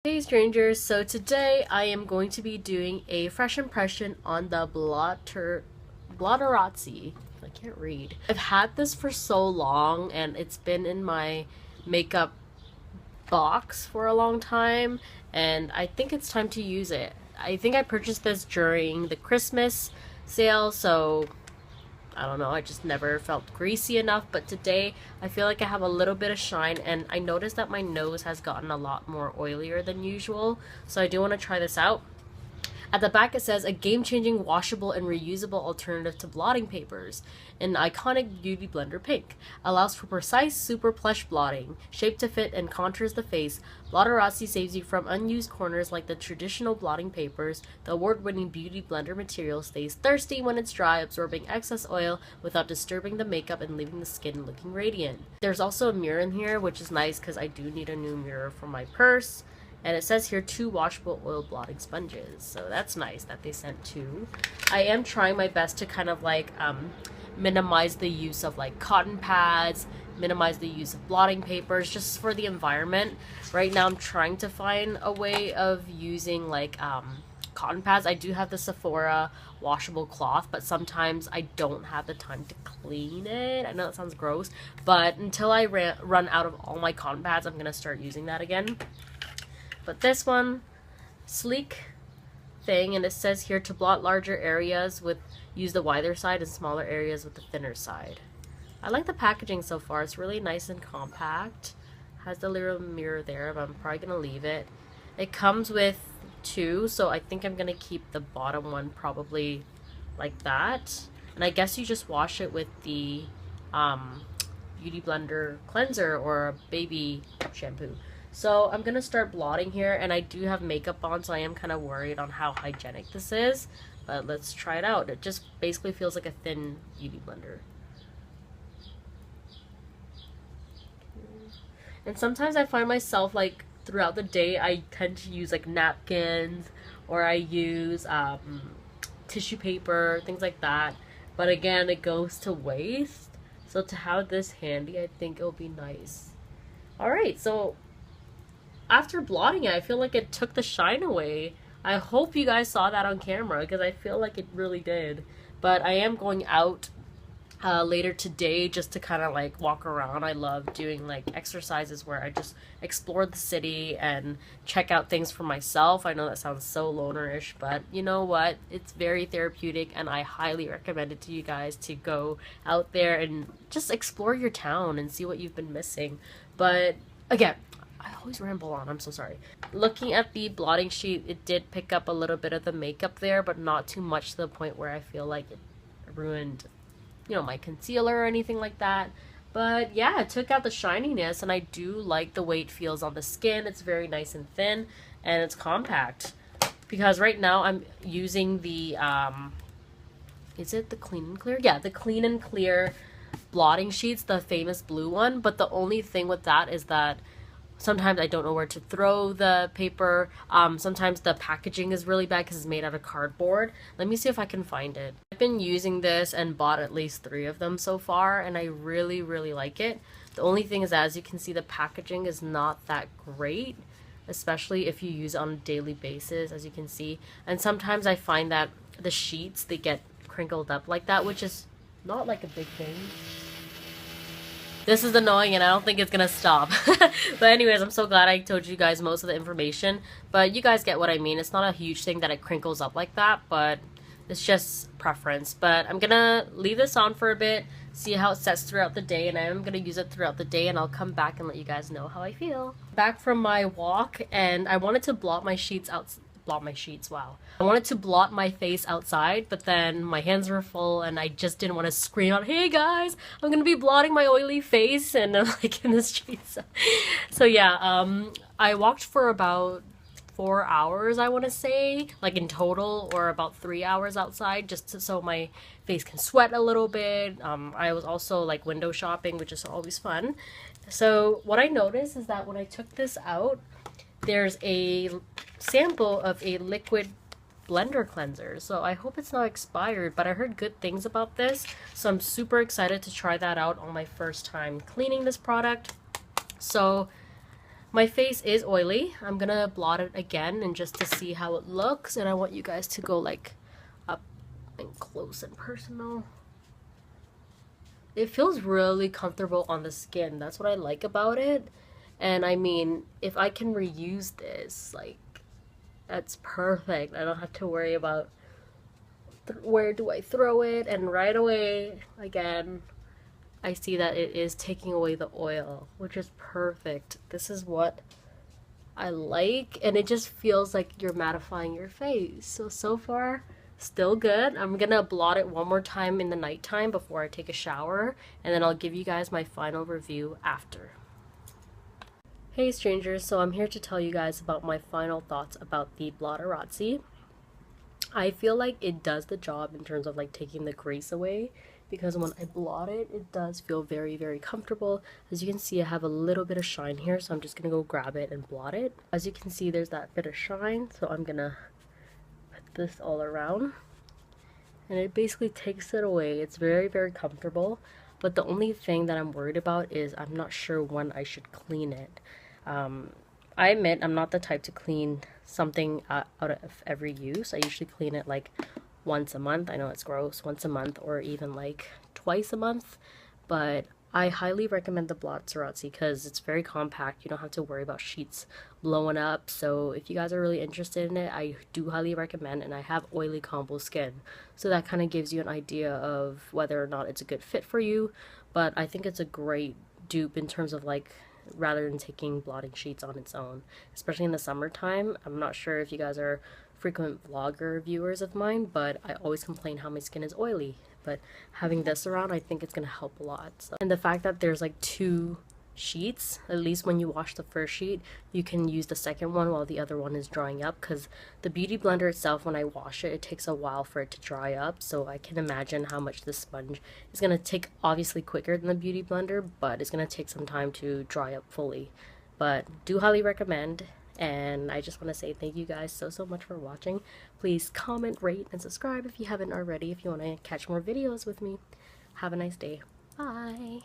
Hey strangers, so today I am going to be doing a fresh impression on the Blotterazzi. I can't read. I've had this for so long and it's been in my makeup box for a long time and I think it's time to use it. I think I purchased this during the Christmas sale, so I don't know, I just never felt greasy enough, but today I feel like I have a little bit of shine and I noticed that my nose has gotten a lot more oilier than usual, so I do want to try this out. At the back it says a game-changing washable and reusable alternative to blotting papers. An iconic beauty blender pink. Allows for precise super plush blotting, shaped to fit and contours the face. Blotterazzi saves you from unused corners like the traditional blotting papers. The award-winning beauty blender material stays thirsty when it's dry, absorbing excess oil without disturbing the makeup and leaving the skin looking radiant. There's also a mirror in here, which is nice because I do need a new mirror for my purse. And it says here 2 washable oil blotting sponges, so that's nice that they sent 2. I am trying my best to kind of like minimize the use of like cotton pads, minimize the use of blotting papers just for the environment. Right now I'm trying to find a way of using like cotton pads. I do have the Sephora washable cloth, but sometimes I don't have the time to clean it. I know that sounds gross, but until I run out of all my cotton pads, I'm gonna start using that again. But this one, sleek thing, and it says here to blot larger areas with use the wider side and smaller areas with the thinner side. I like the packaging so far. It's really nice and compact. Has the little mirror there, but I'm probably gonna leave it. It comes with 2, so I think I'm gonna keep the bottom one probably like that. And I guess you just wash it with the beauty blender cleanser or baby shampoo. So I'm gonna start blotting here, and I do have makeup on, so I am kind of worried on how hygienic this is, but let's try it out. It just basically feels like a thin beauty blender. And sometimes I find myself like throughout the day I tend to use like napkins, or I use tissue paper, things like that, but again it goes to waste, so to have this handy I think it'll be nice. Alright, so after blotting it, I feel like it took the shine away. I hope you guys saw that on camera because I feel like it really did. But I am going out later today just to kind of like walk around. I love doing like exercises where I just explore the city and check out things for myself. I know that sounds so lonerish, but you know what? It's very therapeutic and I highly recommend it to you guys to go out there and just explore your town and see what you've been missing. But again, I always ramble on, I'm so sorry. Looking at the blotting sheet, it did pick up a little bit of the makeup there, but not too much to the point where I feel like it ruined, you know, my concealer or anything like that. But yeah, it took out the shininess, and I do like the way it feels on the skin. It's very nice and thin, and it's compact. Because right now I'm using the, is it the Clean and Clear? Yeah, the Clean and Clear blotting sheets, the famous blue one. But the only thing with that is that sometimes I don't know where to throw the paper. Sometimes the packaging is really bad because it's made out of cardboard. Let me see if I can find it. I've been using this and bought at least 3 of them so far, and I really, really like it. The only thing is, as you can see, the packaging is not that great, especially if you use it on a daily basis, as you can see. And sometimes I find that the sheets, they get crinkled up like that, which is not like a big thing. This is annoying and I don't think it's gonna stop. But anyways, I'm so glad I told you guys most of the information. But you guys get what I mean. It's not a huge thing that it crinkles up like that, but it's just preference. But I'm gonna leave this on for a bit, see how it sets throughout the day, and I am gonna use it throughout the day, and I'll come back and let you guys know how I feel. Back from my walk, and I wanted to blot my sheets out. Wow. I wanted to blot my face outside, but then my hands were full and I just didn't want to scream out, hey guys, I'm gonna be blotting my oily face, and I'm like in the streets. So yeah, I walked for about 4 hours, I want to say, like in total, or about 3 hours outside, just so my face can sweat a little bit. I was also like window shopping, which is always fun. So what I noticed is that when I took this out, there's a sample of a liquid blender cleanser, so I hope it's not expired, but I heard good things about this, so I'm super excited to try that out on my first time cleaning this product. So My face is oily. I'm gonna blot it again and just to see how it looks, and I want you guys to go like up and close and personal. It feels really comfortable on the skin. That's what I like about it. And I mean, if I can reuse this, like, that's perfect. I don't have to worry about where do I throw it, and right away, again, I see that it is taking away the oil, which is perfect. This is what I like, and it just feels like you're mattifying your face. So far, still good. I'm gonna blot it one more time in the nighttime before I take a shower, and then I'll give you guys my final review after. Hey strangers, so I'm here to tell you guys about my final thoughts about the Blotterazzi. I feel like it does the job in terms of like taking the grease away, because when I blot it, it does feel very, very comfortable. As you can see, I have a little bit of shine here, so I'm just gonna go grab it and blot it. As you can see, there's that bit of shine, so I'm gonna put this all around, and it basically takes it away. It's very, very comfortable, but the only thing that I'm worried about is I'm not sure when I should clean it. I admit I'm not the type to clean something out of every use. I usually clean it like once a month. I know it's gross, once a month, or even like twice a month, but I highly recommend the Blotterazzi because it's very compact. You don't have to worry about sheets blowing up. So if you guys are really interested in it, I do highly recommend, and I have oily combo skin, so that kind of gives you an idea of whether or not it's a good fit for you. But I think it's a great dupe in terms of like, rather than taking blotting sheets on its own, especially in the summertime. I'm not sure if you guys are frequent vlogger viewers of mine, but I always complain how my skin is oily. But having this around, I think it's gonna help a lot. So, and the fact that there's like 2 sheets, at least when you wash the first sheet, you can use the second one while the other one is drying up, because the beauty blender itself, when I wash it, it takes a while for it to dry up. So I can imagine how much the sponge is going to take, obviously quicker than the beauty blender, but it's going to take some time to dry up fully. But do highly recommend, and I just want to say thank you guys so much for watching. Please comment, rate, and subscribe if you haven't already, if you want to catch more videos with me. Have a nice day. Bye.